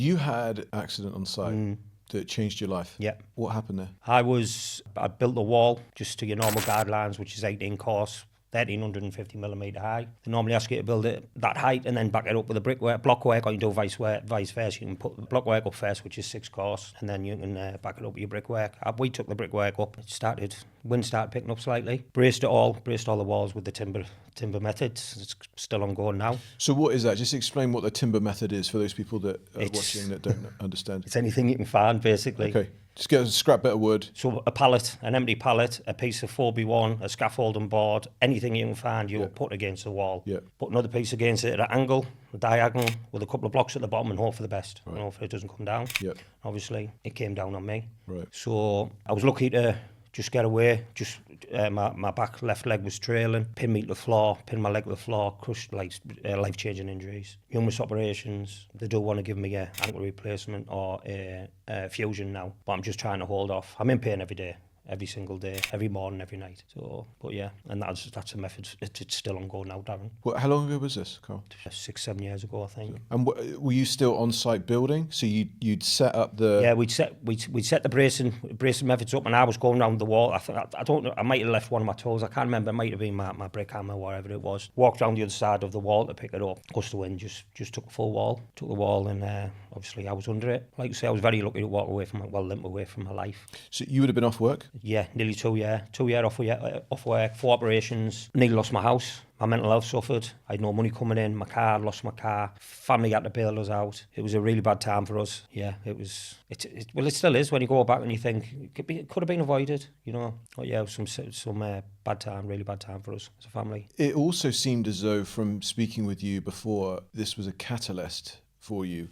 You had an accident on site that changed your life. Yeah. What happened there? I built the wall just to your normal guidelines, which is 18 course, 1,350 millimetre high. They normally ask you to build it that height and then back it up with a block work, or you do vice versa. You can put the block work up first, which is 6 course, and then you can back it up with your brickwork. We took the brickwork up. Wind started picking up slightly. Braced all the walls with the timber method. It's still ongoing now. So what is that? Just explain what the timber method is for those people that are watching that don't understand. It's anything you can find, basically. Okay. Just get a scrap bit of wood. So a pallet, an empty pallet, a piece of 4x1, a scaffolding board, anything you can find, you will put against the wall. Yeah. Put another piece against it at an angle, a diagonal, with a couple of blocks at the bottom, and hope for the best. Right. And hopefully it doesn't come down. Yeah. Obviously, it came down on me. Right. So I was lucky to just get away. My back left leg was trailing, pinned me to the floor, pinned my leg to the floor, crushed life-changing injuries. Numerous operations. They do want to give me a ankle replacement or a fusion now, but I'm just trying to hold off. I'm in pain every day. Every single day, every morning, every night. So, but yeah, and that's a method. It's still ongoing now, Darren. How long ago was this, Carl? 6-7 years ago, I think. And were you still on site building? So you'd set up the... Yeah, we'd set the bracing methods up, and I was going around the wall. I don't know. I might have left one of my tools. I can't remember. It might have been my brick hammer, whatever it was. Walked around the other side of the wall to pick it up. Gust of wind just took the full wall. Took the wall, and obviously I was under it. Like I say, I was very lucky to limp away from my life. So you would have been off work? Yeah, nearly 2 years. 2 years off work, 4 operations. Nearly lost my house. My mental health suffered. I had no money coming in. Lost my car. Family had to bail us out. It was a really bad time for us. Yeah, it was. Well, it still is when you go back and you think it could have been avoided, you know. But yeah, it was some bad time, really bad time for us as a family. It also seemed as though, from speaking with you before, this was a catalyst for you.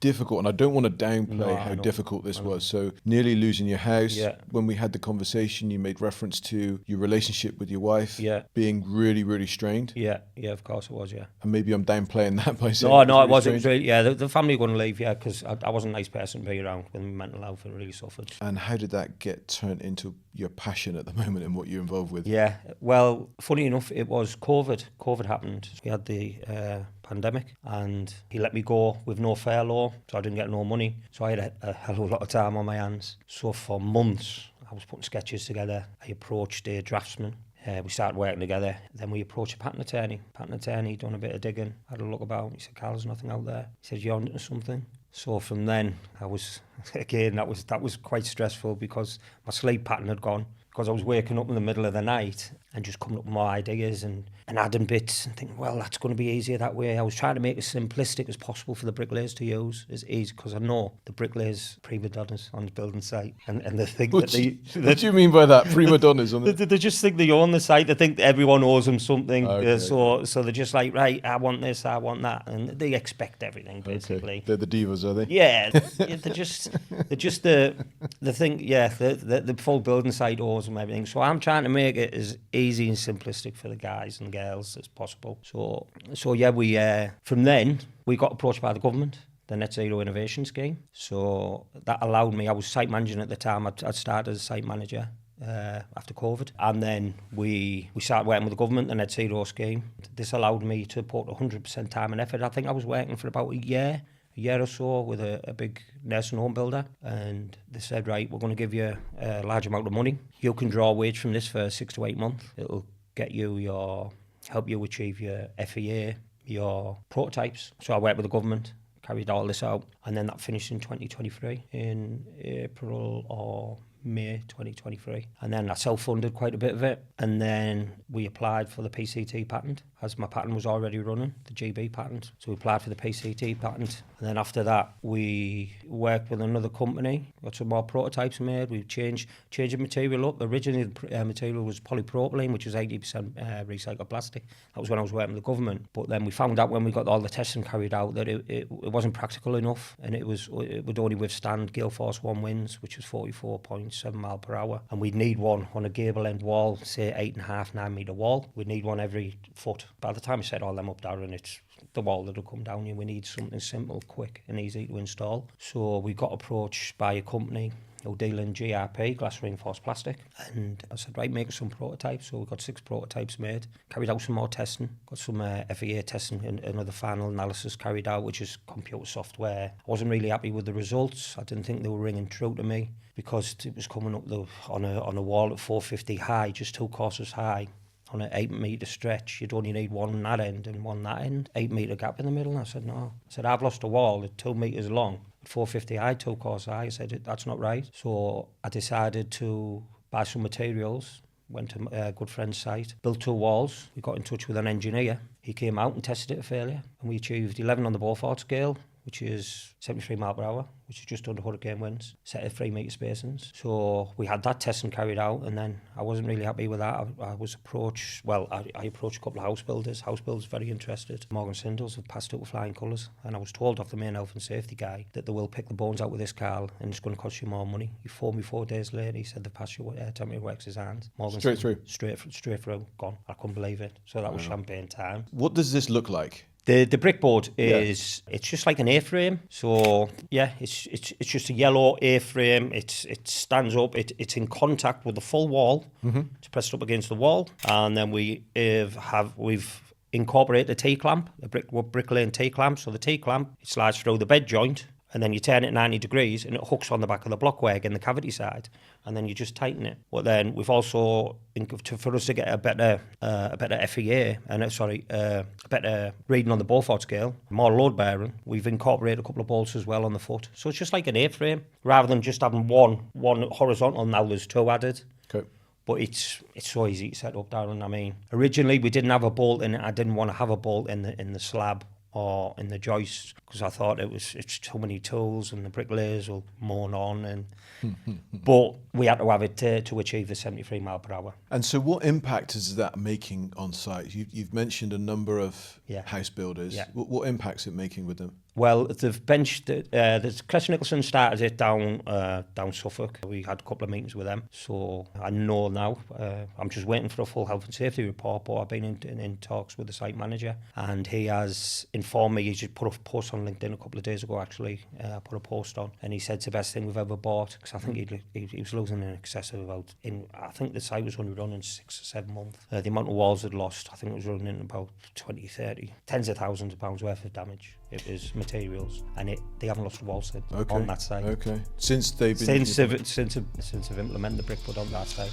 Difficult, and I don't want to downplay how difficult this was. So nearly losing your house. Yeah. When we had the conversation, you made reference to your relationship with your wife being really, really strained. Yeah, of course it was, yeah. And maybe I'm downplaying that by saying No, it wasn't. It was really, the family wouldn't leave, because I wasn't a nice person to be around with my mental health. It really suffered. And how did that get turned into your passion at the moment and what you're involved with? Yeah, well, funny enough, it was COVID. COVID happened. We had the pandemic, and he let me go with no furlough, so I didn't get no money. So I had a hell of a lot of time on my hands. So for months, I was putting sketches together. I approached a draftsman. We started working together. Then we approached a patent attorney. Done a bit of digging, had a look about. He said, "Carl, there's nothing out there." He said, "You're onto something." So from then, that was quite stressful, because my sleep pattern had gone, because I was waking up in the middle of the night and just coming up with more ideas and adding bits and thinking, well, that's going to be easier that way. I was trying to make it as simplistic as possible for the bricklayers to use, as easy, because I know the bricklayers prima donnas on the building site, and they think what do you mean by that, prima donnas? They just think they own the site. They think everyone owes them something. Okay. So they're just like, right, I want this, I want that, and they expect everything, basically. Okay. They're the divas, are they? Yeah, they're just the thing. Yeah, the full building site owes them everything. So I'm trying to make it as easy and simplistic for the guys and girls as possible. So yeah, we from then we got approached by the government, the Net Zero Innovation Scheme. So that allowed me. I was site managing at the time. I'd started as a site manager after COVID, and then we started working with the government, the Net Zero scheme. This allowed me to put 100% time and effort. I think I was working for about a year or so with a big nursing home builder, and they said, right, we're going to give you a large amount of money. You can draw a wage from this for 6 to 8 months. It'll get you help you achieve your FEA, your prototypes. So I worked with the government, carried all this out, and then that finished in 2023, in April or May 2023. And then I self-funded quite a bit of it, and then we applied for the PCT patent, as my patent was already running, the GB patent. So we applied for the PCT patent, and then after that we worked with another company, got some more prototypes made. We changed the material up. Originally the material was polypropylene, which was 80% recycled plastic. That was when I was working with the government. But then we found out when we got all the testing carried out that it wasn't practical enough, and it would only withstand gale force 1 winds, which was 44.7 miles per hour. And we'd need one on a gable end wall, say 8.5, 9 metre wall. We'd need one every foot. By the time we set all them up, Darren, the wall that'll come down here. We need something simple, quick and easy to install. So we got approached by a company who deal in GRP, glass reinforced plastic, and I said, right, make us some prototypes. So we got 6 prototypes made, carried out some more testing, got some FEA testing and another final analysis carried out, which is computer software. I wasn't really happy with the results. I didn't think they were ringing true to me, because it was coming up on a wall at 450 high, just 2 courses high, on an 8 metre stretch. You'd only need one that end and one that end, 8 metre gap in the middle. And I said, no. I said, I've lost a wall at 2 metres long, at 450 high, 2 courses high. I said, that's not right. So I decided to buy some materials, went to a good friend's site, built 2 walls. We got in touch with an engineer. He came out and tested it at failure, and we achieved 11 on the Beaufort scale, which is 73 mile per hour, which is just under hurricane winds, set at 3 metre spacings. So we had that testing carried out, and then I wasn't really happy with that. I was approached, I approached a couple of house builders. House builders very interested. Morgan Sindles have passed out with flying colours, and I was told off the main health and safety guy that they will pick the bones out with this car and it's going to cost you more money. He phoned me 4 days later. He said they passed you temperature works his hands. Straight through? Straight through, gone. I couldn't believe it. So that was champagne time. What does this look like? The brickboard is it's just like an A-frame. So yeah, it's just a yellow A-frame. It stands up. It's in contact with the full wall. It's pressed up against the wall, and then we've incorporated a T-clamp, a bricklaying T-clamp. So the T-clamp, it slides through the bed joint, and then you turn it 90 degrees and it hooks on the back of the blockwork in the cavity side, and then you just tighten it. But then we've also, for us to get a better FEA and a better reading on the Beaufort scale, more load bearing, we've incorporated a couple of bolts as well on the foot. So it's just like an A-frame, rather than just having one horizontal. Now there's 2 added. Okay. But it's so easy to set up, Darren. I mean, originally we didn't have a bolt in it. I didn't want to have a bolt in the slab or in the joists, because I thought it's too many tools and the bricklayers will moan on, and but we had to have it to achieve the 73 mile per hour. And so what impact is that making on site? You've mentioned a number of house builders. Yeah. What impact's it making with them? Well, they've benched the Crest Nicholson started it down Suffolk. We had a couple of meetings with them, so I know now. I'm just waiting for a full health and safety report, but I've been in talks with the site manager, and he has informed me. He just put a post on LinkedIn a couple of days ago, actually. I put a post on, and he said it's the best thing we've ever bought, because I think he was losing in excess of about, I think the site was only running 6 or 7 months. The amount of walls it lost, I think it was running in about 20, 30, tens of thousands of pounds worth of damage. It was materials, and they haven't lost a wall since on that site. Okay. Since they've been since they've implemented the brickboard on that site.